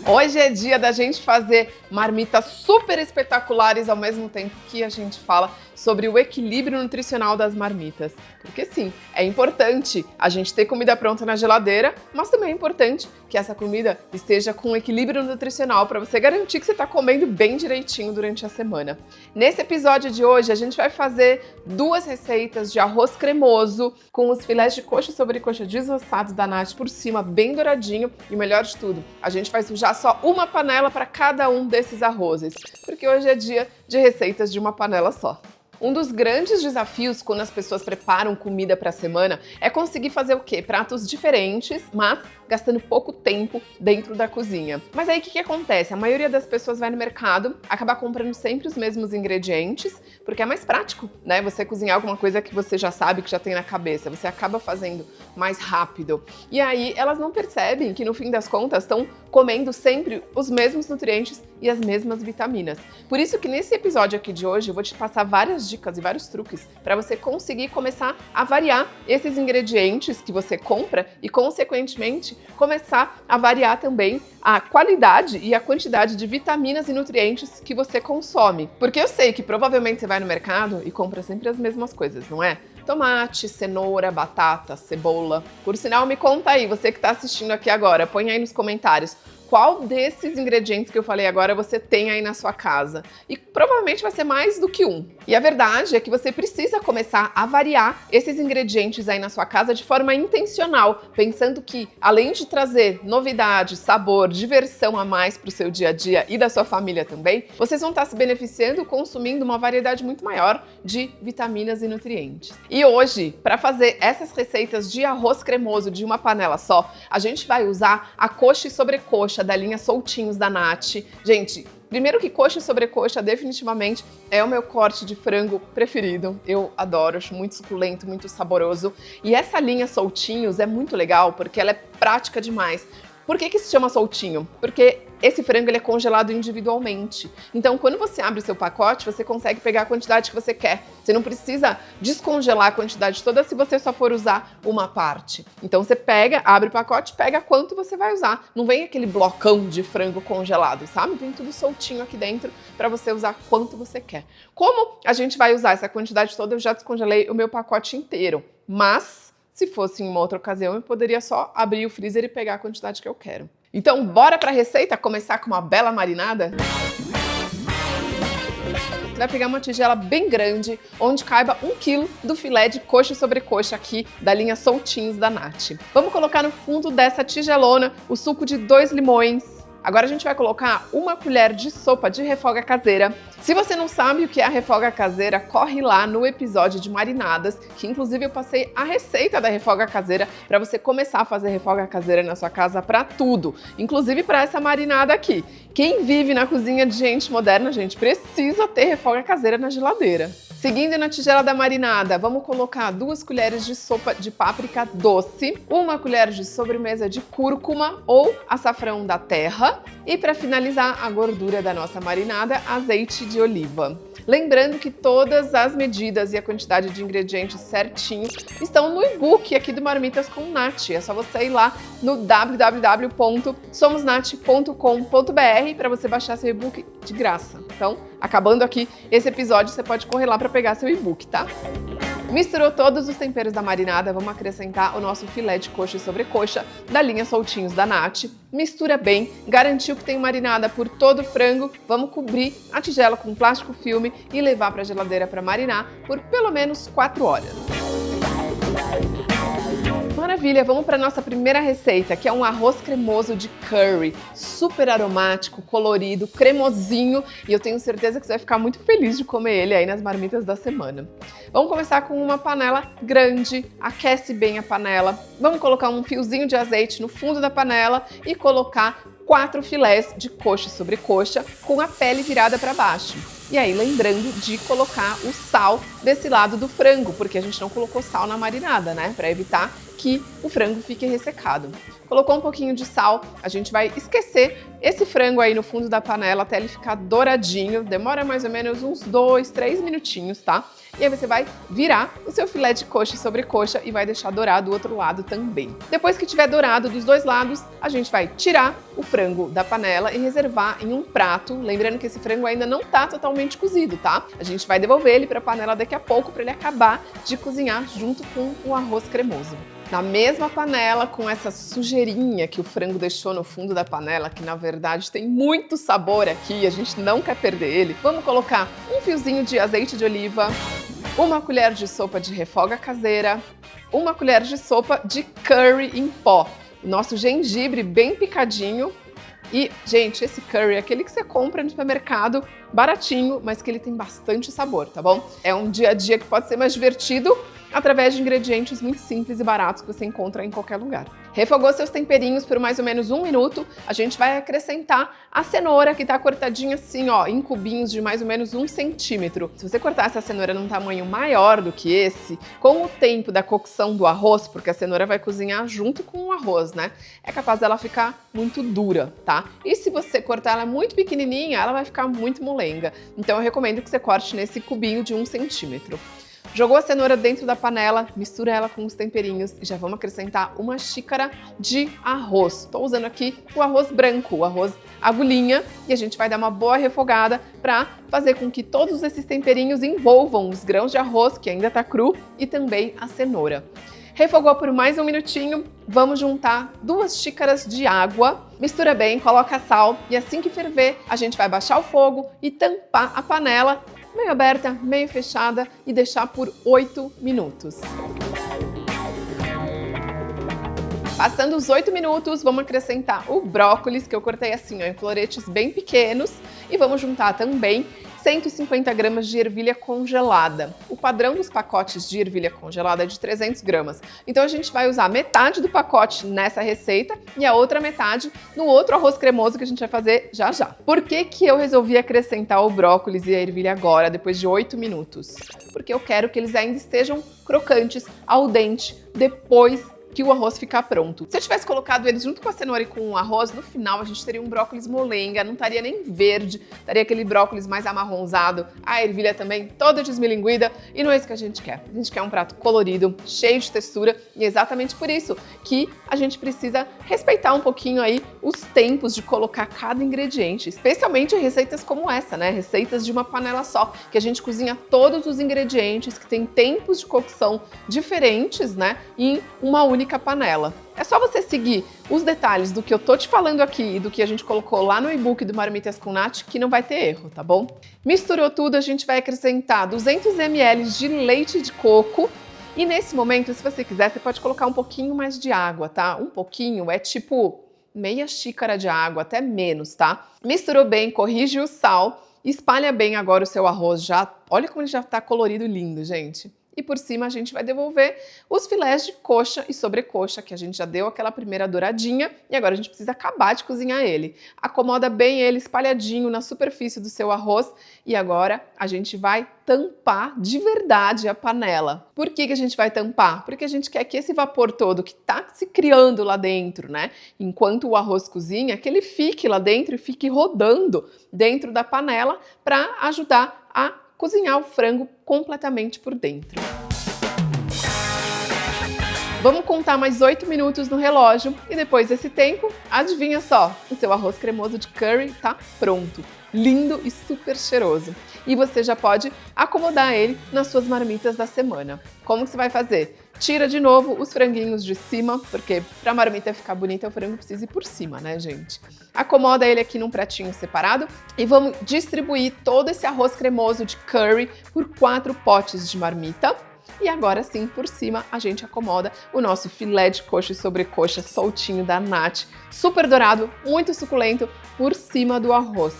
Hoje é dia da gente fazer marmitas super espetaculares ao mesmo tempo que a gente fala sobre o equilíbrio nutricional das marmitas. Porque sim, é importante a gente ter comida pronta na geladeira, mas também é importante que essa comida esteja com equilíbrio nutricional para você garantir que você está comendo bem direitinho durante a semana. Nesse episódio de hoje, a gente vai fazer duas receitas de arroz cremoso com os filés de coxa e sobrecoxa desossados da Nath por cima, bem douradinho. E o melhor de tudo, a gente vai sujar só uma panela para cada um desses arrozes, porque hoje é dia de receitas de uma panela só. Um dos grandes desafios quando as pessoas preparam comida para a semana é conseguir fazer o quê? Pratos diferentes, mas gastando pouco tempo dentro da cozinha. Mas aí o que acontece? A maioria das pessoas vai no mercado, acaba comprando sempre os mesmos ingredientes, porque é mais prático, né? Você cozinhar alguma coisa que você já sabe, que já tem na cabeça, você acaba fazendo mais rápido. E aí elas não percebem que no fim das contas estão comendo sempre os mesmos nutrientes e as mesmas vitaminas. Por isso que nesse episódio aqui de hoje eu vou te passar várias dicas e vários truques para você conseguir começar a variar esses ingredientes que você compra e, consequentemente, começar a variar também a qualidade e a quantidade de vitaminas e nutrientes que você consome. Porque eu sei que provavelmente você vai no mercado e compra sempre as mesmas coisas, não é? Tomate, cenoura, batata, cebola. Por sinal, me conta aí, você que está assistindo aqui agora, põe aí nos comentários qual desses ingredientes que eu falei agora você tem aí na sua casa. E provavelmente vai ser mais do que um. E a verdade é que você precisa começar a variar esses ingredientes aí na sua casa de forma intencional, pensando que, além de trazer novidade, sabor, diversão a mais para o seu dia a dia e da sua família também, vocês vão estar se beneficiando consumindo uma variedade muito maior de vitaminas e nutrientes. E hoje, para fazer essas receitas de arroz cremoso de uma panela só, a gente vai usar a coxa e sobrecoxa da linha Soltinhos da Nath. Gente, primeiro que coxa e sobrecoxa definitivamente é o meu corte de frango preferido. Eu adoro, acho muito suculento, muito saboroso. E essa linha Soltinhos é muito legal porque ela é prática demais. Por que se chama soltinho? Porque esse frango ele é congelado individualmente. Então, quando você abre o seu pacote, você consegue pegar a quantidade que você quer. Você não precisa descongelar a quantidade toda se você só for usar uma parte. Então, você pega, abre o pacote, pega quanto você vai usar. Não vem aquele blocão de frango congelado, sabe? Vem tudo soltinho aqui dentro para você usar quanto você quer. Como a gente vai usar essa quantidade toda, eu já descongelei o meu pacote inteiro. Mas se fosse em uma outra ocasião, eu poderia só abrir o freezer e pegar a quantidade que eu quero. Então, bora para a receita começar com uma bela marinada? Você vai pegar uma tigela bem grande, onde caiba 1 kg do filé de coxa e sobrecoxa aqui da linha Soltinhos da Nath. Vamos colocar no fundo dessa tigelona o suco de 2 limões. Agora a gente vai colocar 1 colher de sopa de refoga caseira. Se você não sabe o que é a refoga caseira, corre lá no episódio de marinadas, que inclusive eu passei a receita da refoga caseira para você começar a fazer refoga caseira na sua casa para tudo, inclusive para essa marinada aqui. Quem vive na cozinha de gente moderna, gente, precisa ter refoga caseira na geladeira. Seguindo na tigela da marinada, vamos colocar 2 colheres de sopa de páprica doce, 1 colher de sobremesa de cúrcuma ou açafrão da terra e, para finalizar a gordura da nossa marinada, azeite de oliva. Lembrando que todas as medidas e a quantidade de ingredientes certinhos estão no e-book aqui do Marmitas com Nath. É só você ir lá no www.somosnath.com.br para você baixar seu e-book de graça. Então, acabando aqui esse episódio, você pode correr lá para pegar seu e-book, tá? Misturou todos os temperos da marinada, vamos acrescentar o nosso filé de coxa e sobrecoxa da linha Soltinhos da Nath. Mistura bem, garantiu que tem marinada por todo o frango, vamos cobrir a tigela com plástico filme e levar para a geladeira para marinar por pelo menos 4 horas. Maravilha, vamos para a nossa primeira receita, que é um arroz cremoso de curry, super aromático, colorido, cremosinho, e eu tenho certeza que você vai ficar muito feliz de comer ele aí nas marmitas da semana. Vamos começar com uma panela grande, aquece bem a panela, vamos colocar um fiozinho de azeite no fundo da panela e colocar 4 filés de coxa e sobrecoxa com a pele virada para baixo. E aí, lembrando de colocar o sal desse lado do frango, porque a gente não colocou sal na marinada, né? Para evitar que o frango fique ressecado. Colocou um pouquinho de sal, a gente vai esquecer esse frango aí no fundo da panela até ele ficar douradinho. Demora mais ou menos uns 2, 3 minutinhos, tá? E aí você vai virar o seu filé de coxa e sobrecoxa e vai deixar dourar do outro lado também. Depois que tiver dourado dos dois lados, a gente vai tirar o frango da panela e reservar em um prato. Lembrando que esse frango ainda não tá totalmente cozido, tá? A gente vai devolver ele para a panela daqui a pouco para ele acabar de cozinhar junto com o arroz cremoso. Na mesma panela, com essa sujeirinha que o frango deixou no fundo da panela, que na verdade tem muito sabor aqui, a gente não quer perder ele, vamos colocar um fiozinho de azeite de oliva, uma colher de sopa de refoga caseira, uma colher de sopa de curry em pó, o nosso gengibre bem picadinho. E, gente, esse curry é aquele que você compra no supermercado, baratinho, mas que ele tem bastante sabor, tá bom? É um dia a dia que pode ser mais divertido através de ingredientes muito simples e baratos que você encontra em qualquer lugar. Refogou seus temperinhos por mais ou menos 1 minuto, a gente vai acrescentar a cenoura que tá cortadinha assim, ó, em cubinhos de mais ou menos 1 centímetro. Se você cortar essa cenoura num tamanho maior do que esse, com o tempo da cocção do arroz, porque a cenoura vai cozinhar junto com o arroz, né? É capaz dela ficar muito dura, tá? E se você cortar ela muito pequenininha, ela vai ficar muito molenga. Então eu recomendo que você corte nesse cubinho de 1 centímetro. Jogou a cenoura dentro da panela, mistura ela com os temperinhos e já vamos acrescentar 1 xícara de arroz. Estou usando aqui o arroz branco, o arroz agulhinha, e a gente vai dar uma boa refogada para fazer com que todos esses temperinhos envolvam os grãos de arroz, que ainda está cru, e também a cenoura. Refogou por mais 1 minutinho, vamos juntar 2 xícaras de água, mistura bem, coloca sal e assim que ferver, a gente vai baixar o fogo e tampar a panela, meio aberta, meio fechada e deixar por 8 minutos. Passando os 8 minutos, vamos acrescentar o brócolis, que eu cortei assim, ó, em floretes bem pequenos, e vamos juntar também 150 gramas de ervilha congelada. O padrão dos pacotes de ervilha congelada é de 300 gramas. Então a gente vai usar metade do pacote nessa receita e a outra metade no outro arroz cremoso que a gente vai fazer já já. Por que que eu resolvi acrescentar o brócolis e a ervilha agora, depois de 8 minutos? Porque eu quero que eles ainda estejam crocantes, al dente, depois que o arroz ficar pronto. Se eu tivesse colocado eles junto com a cenoura e com o arroz, no final a gente teria um brócolis molenga, não estaria nem verde, estaria aquele brócolis mais amarronzado, a ervilha também toda desmilinguida, e não é isso que a gente quer. A gente quer um prato colorido, cheio de textura, e é exatamente por isso que a gente precisa respeitar um pouquinho aí os tempos de colocar cada ingrediente, especialmente em receitas como essa, né? Receitas de uma panela só, que a gente cozinha todos os ingredientes, que tem tempos de cocção diferentes, né? Em uma única panela. É só você seguir os detalhes do que eu tô te falando aqui e do que a gente colocou lá no e-book do Marmitas com Nath que não vai ter erro, tá bom? Misturou tudo, a gente vai acrescentar 200 ml de leite de coco e nesse momento, se você quiser, você pode colocar um pouquinho mais de água, tá? Um pouquinho é tipo meia xícara de água, até menos, tá? Misturou bem, corrige o sal, espalha bem agora o seu arroz já. Olha como ele já tá colorido lindo, gente. E por cima a gente vai devolver os filés de coxa e sobrecoxa, que a gente já deu aquela primeira douradinha e agora a gente precisa acabar de cozinhar ele. Acomoda bem ele espalhadinho na superfície do seu arroz e agora a gente vai tampar de verdade a panela. Por que que a gente vai tampar? Porque a gente quer que esse vapor todo que tá se criando lá dentro, né, enquanto o arroz cozinha, que ele fique lá dentro e fique rodando dentro da panela para ajudar a cozinhar o frango completamente por dentro. Vamos contar mais 8 minutos no relógio e depois desse tempo, adivinha só, o seu arroz cremoso de curry tá pronto. Lindo e super cheiroso. E você já pode acomodar ele nas suas marmitas da semana. Como que você vai fazer? Tira de novo os franguinhos de cima, porque para a marmita ficar bonita, o frango precisa ir por cima, né, gente? Acomoda ele aqui num pratinho separado e vamos distribuir todo esse arroz cremoso de curry por 4 potes de marmita. E agora sim, por cima, a gente acomoda o nosso filé de coxa e sobrecoxa soltinho da Nath, super dourado, muito suculento, por cima do arroz.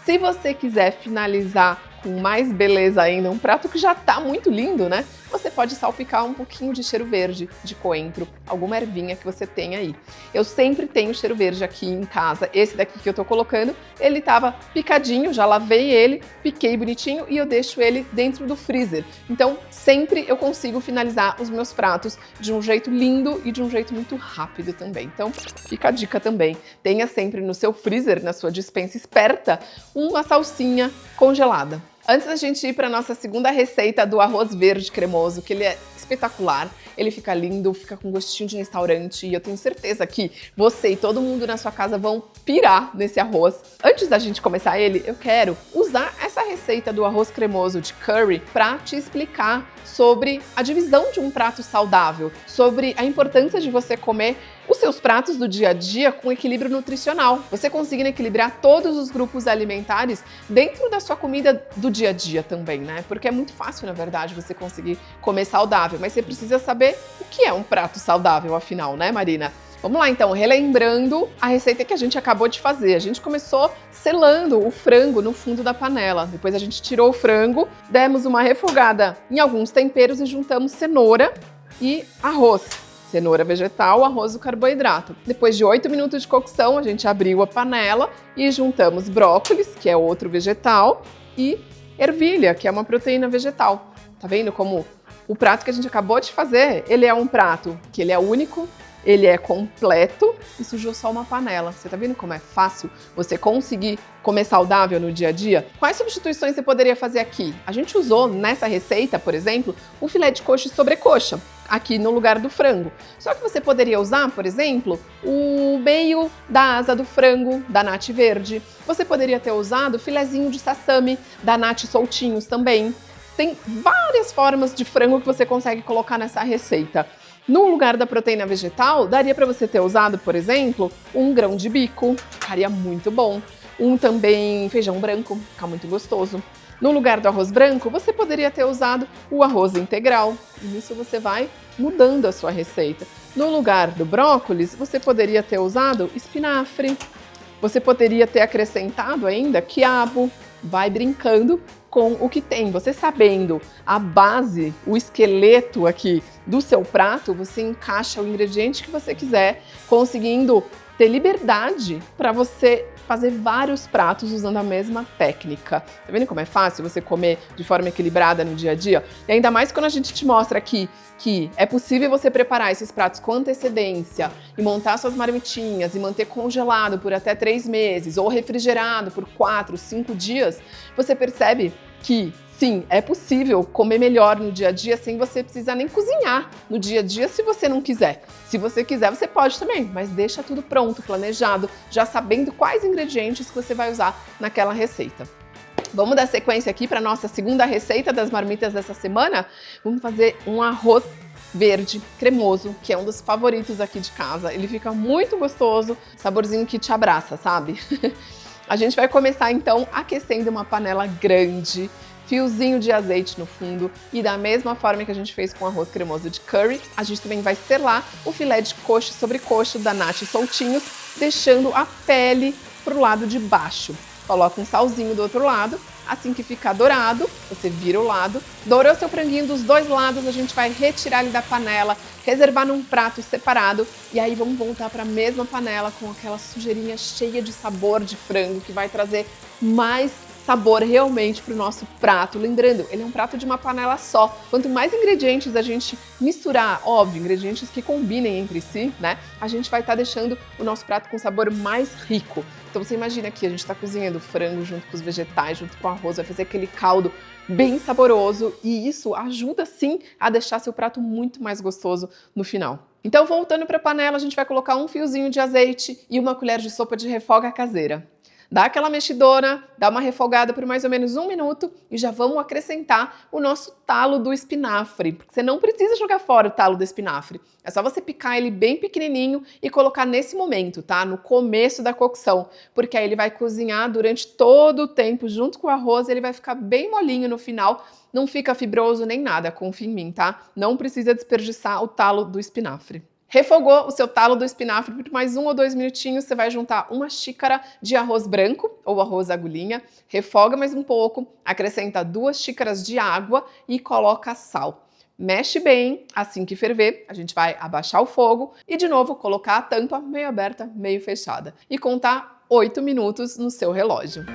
Se você quiser finalizar com mais beleza ainda, um prato que já tá muito lindo, né? Você pode salpicar um pouquinho de cheiro verde, de coentro, alguma ervinha que você tem aí. Eu sempre tenho cheiro verde aqui em casa. Esse daqui que eu tô colocando, ele tava picadinho, já lavei ele, piquei bonitinho e eu deixo ele dentro do freezer. Então, sempre eu consigo finalizar os meus pratos de um jeito lindo e de um jeito muito rápido também. Então, fica a dica também. Tenha sempre no seu freezer, na sua despensa esperta, uma salsinha congelada. Antes da gente ir para a nossa segunda receita do arroz verde cremoso, que ele é espetacular, ele fica lindo, fica com gostinho de restaurante e eu tenho certeza que você e todo mundo na sua casa vão pirar nesse arroz. Antes da gente começar ele, eu quero usar essa receita do arroz cremoso de curry para te explicar sobre a divisão de um prato saudável, sobre a importância de você comer os seus pratos do dia a dia com equilíbrio nutricional. Você conseguindo equilibrar todos os grupos alimentares dentro da sua comida do dia a dia também, né? Porque é muito fácil, na verdade, você conseguir comer saudável, mas você precisa saber o que é um prato saudável, afinal, né, Marina? Vamos lá, então, relembrando a receita que a gente acabou de fazer. A gente começou selando o frango no fundo da panela. Depois a gente tirou o frango, demos uma refogada em alguns temperos e juntamos cenoura e arroz. Cenoura vegetal, arroz e carboidrato. Depois de 8 minutos de cocção, a gente abriu a panela e juntamos brócolis, que é outro vegetal, e ervilha, que é uma proteína vegetal. Tá vendo como o prato que a gente acabou de fazer, ele é um prato que ele é único, ele é completo e sujou só uma panela. Você tá vendo como é fácil você conseguir comer saudável no dia a dia? Quais substituições você poderia fazer aqui? A gente usou nessa receita, por exemplo, o filé de coxa e sobrecoxa, aqui no lugar do frango. Só que você poderia usar, por exemplo, o meio da asa do frango da nati verde. Você poderia ter usado o filezinho de sassami da nati soltinhos também. Tem várias formas de frango que você consegue colocar nessa receita. No lugar da proteína vegetal, daria para você ter usado, por exemplo, um grão de bico, ficaria muito bom. Também feijão branco, fica muito gostoso. No lugar do arroz branco, você poderia ter usado o arroz integral. E nisso você vai mudando a sua receita. No lugar do brócolis, você poderia ter usado espinafre. Você poderia ter acrescentado ainda quiabo. Vai brincando com o que tem. Você sabendo a base, o esqueleto aqui do seu prato, você encaixa o ingrediente que você quiser, conseguindo ter liberdade para você fazer vários pratos usando a mesma técnica. Tá vendo como é fácil você comer de forma equilibrada no dia a dia? E ainda mais quando a gente te mostra aqui que é possível você preparar esses pratos com antecedência e montar suas marmitinhas e manter congelado por até 3 meses ou refrigerado por 4, 5 dias, você percebe que sim, é possível comer melhor no dia a dia sem você precisar nem cozinhar no dia a dia se você não quiser. Se você quiser, você pode também, mas deixa tudo pronto, planejado, já sabendo quais ingredientes que você vai usar naquela receita. Vamos dar sequência aqui para a nossa segunda receita das marmitas dessa semana? Vamos fazer um arroz verde cremoso, que é um dos favoritos aqui de casa. Ele fica muito gostoso, saborzinho que te abraça, sabe? A gente vai começar então aquecendo uma panela grande, fiozinho de azeite no fundo e da mesma forma que a gente fez com o arroz cremoso de curry, a gente também vai selar o filé de coxa e sobrecoxa da nati soltinhos, deixando a pele pro lado de baixo. Coloca um salzinho do outro lado, assim que ficar dourado, você vira o lado. Dourou seu franguinho dos dois lados, a gente vai retirar ele da panela, reservar num prato separado e aí vamos voltar para a mesma panela com aquela sujeirinha cheia de sabor de frango que vai trazer mais sabor realmente para o nosso prato. Lembrando, ele é um prato de uma panela só. Quanto mais ingredientes a gente misturar, óbvio, ingredientes que combinem entre si, né? A gente vai estar deixando o nosso prato com sabor mais rico. Então você imagina que a gente está cozinhando frango junto com os vegetais, junto com o arroz, vai fazer aquele caldo bem saboroso e isso ajuda sim a deixar seu prato muito mais gostoso no final. Então voltando para a panela, a gente vai colocar um fiozinho de azeite e uma colher de sopa de refoga caseira. Dá aquela mexidona, dá uma refogada por mais ou menos 1 minuto e já vamos acrescentar o nosso talo do espinafre. Porque você não precisa jogar fora o talo do espinafre. É só você picar ele bem pequenininho e colocar nesse momento, tá? No começo da cocção. Porque aí ele vai cozinhar durante todo o tempo junto com o arroz e ele vai ficar bem molinho no final. Não fica fibroso nem nada, confia em mim, tá? Não precisa desperdiçar o talo do espinafre. Refogou o seu talo do espinafre por mais 1 ou 2 minutinhos, você vai juntar 1 xícara de arroz branco ou arroz agulhinha, refoga mais um pouco, acrescenta 2 xícaras de água e coloca sal. Mexe bem, assim que ferver, a gente vai abaixar o fogo e de novo colocar a tampa meio aberta, meio fechada e contar 8 minutos no seu relógio.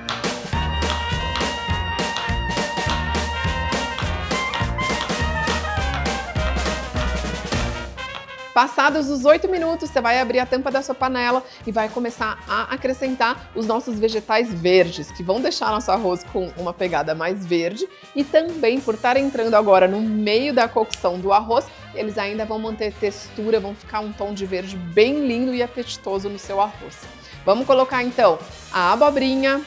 Passados os 8 minutos, você vai abrir a tampa da sua panela e vai começar a acrescentar os nossos vegetais verdes, que vão deixar nosso arroz com uma pegada mais verde e também, por estar entrando agora no meio da cocção do arroz, eles ainda vão manter textura, vão ficar um tom de verde bem lindo e apetitoso no seu arroz. Vamos colocar então a abobrinha.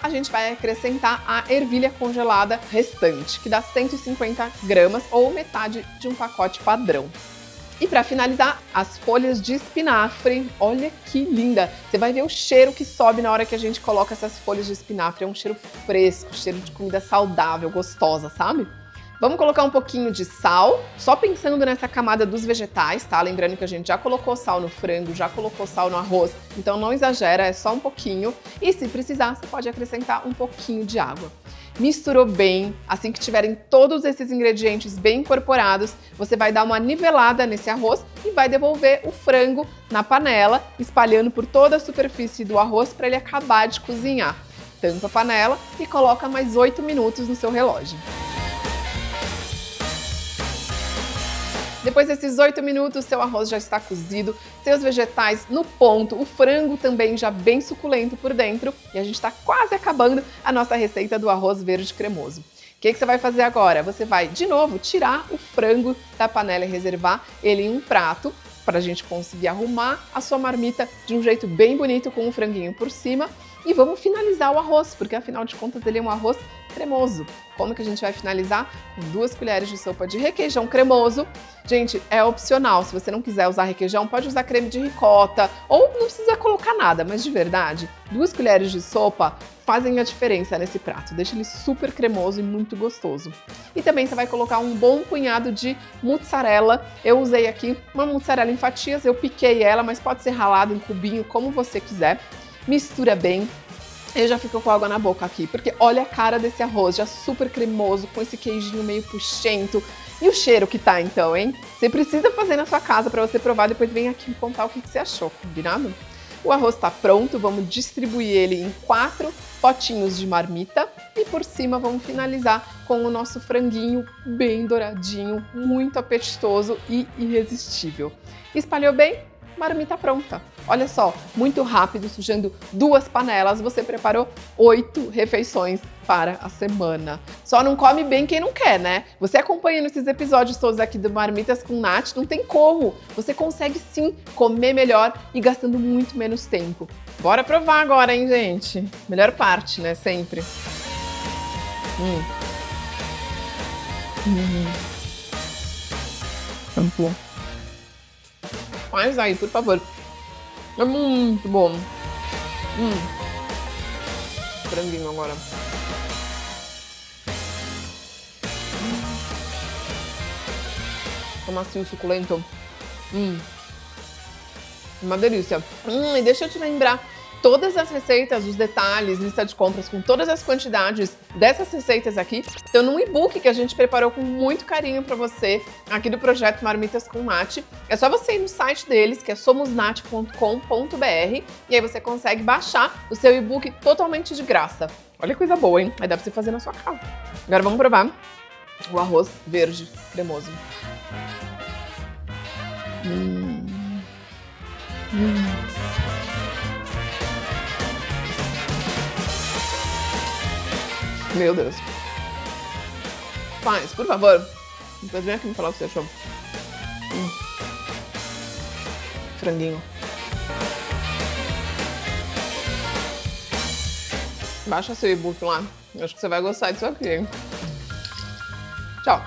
A gente vai acrescentar a ervilha congelada restante, que dá 150 gramas ou metade de um pacote padrão. E para finalizar, as folhas de espinafre. Olha que linda! Você vai ver o cheiro que sobe na hora que a gente coloca essas folhas de espinafre. É um cheiro fresco, cheiro de comida saudável, gostosa, sabe? Vamos colocar um pouquinho de sal, só pensando nessa camada dos vegetais, tá? Lembrando que a gente já colocou sal no frango, já colocou sal no arroz, então não exagera, é só um pouquinho. E se precisar, você pode acrescentar um pouquinho de água. Misturou bem, assim que tiverem todos esses ingredientes bem incorporados, você vai dar uma nivelada nesse arroz e vai devolver o frango na panela, espalhando por toda a superfície do arroz para ele acabar de cozinhar. Tampa a panela e coloca mais 8 minutos no seu relógio. Depois desses 8 minutos, seu arroz já está cozido, seus vegetais no ponto, o frango também já bem suculento por dentro e a gente está quase acabando a nossa receita do arroz verde cremoso. O que você vai fazer agora? Você vai, de novo, tirar o frango da panela e reservar ele em um prato para a gente conseguir arrumar a sua marmita de um jeito bem bonito com um franguinho por cima. E vamos finalizar o arroz, porque afinal de contas ele é um arroz cremoso. Como que a gente vai finalizar? Com 2 colheres de sopa de requeijão cremoso. Gente, é opcional, se você não quiser usar requeijão, pode usar creme de ricota, ou não precisa colocar nada, mas de verdade, 2 colheres de sopa fazem a diferença nesse prato, deixa ele super cremoso e muito gostoso. E também você vai colocar um bom punhado de mussarela. Eu usei aqui uma mussarela em fatias, eu piquei ela, mas pode ser ralado em cubinho, como você quiser. Mistura bem. Eu já fico com água na boca aqui, porque olha a cara desse arroz, já super cremoso, com esse queijinho meio puxento. E o cheiro que tá então, hein? Você precisa fazer na sua casa para você provar, depois vem aqui contar o que você achou, combinado? O arroz tá pronto, vamos distribuir ele em 4 potinhos de marmita e por cima vamos finalizar com o nosso franguinho bem douradinho, muito apetitoso e irresistível. Espalhou bem? Marmita pronta. Olha só, muito rápido, sujando 2 panelas, você preparou 8 refeições para a semana. Só não come bem quem não quer, né? Você acompanhando esses episódios todos aqui do Marmitas com Nath, não tem como. Você consegue sim comer melhor e gastando muito menos tempo. Bora provar agora, hein, gente? Melhor parte, né? Sempre. Amplo. Faz aí, por favor. É muito bom. Franguinho agora. Tá macio, suculento. Uma delícia. E deixa eu te lembrar, todas as receitas, os detalhes, lista de compras com todas as quantidades dessas receitas aqui estão num e-book que a gente preparou com muito carinho para você aqui do projeto Marmitas com Nath. É só você ir no site deles, que é somosnath.com.br, e aí você consegue baixar o seu e-book totalmente de graça. Olha que coisa boa, hein? Aí dá pra você fazer na sua casa. Agora vamos provar o arroz verde cremoso. Meu Deus. Faz, por favor. Depois vem aqui me falar o que você achou. Franguinho. Baixa seu e-book lá. Acho que você vai gostar disso aqui, hein? Tchau.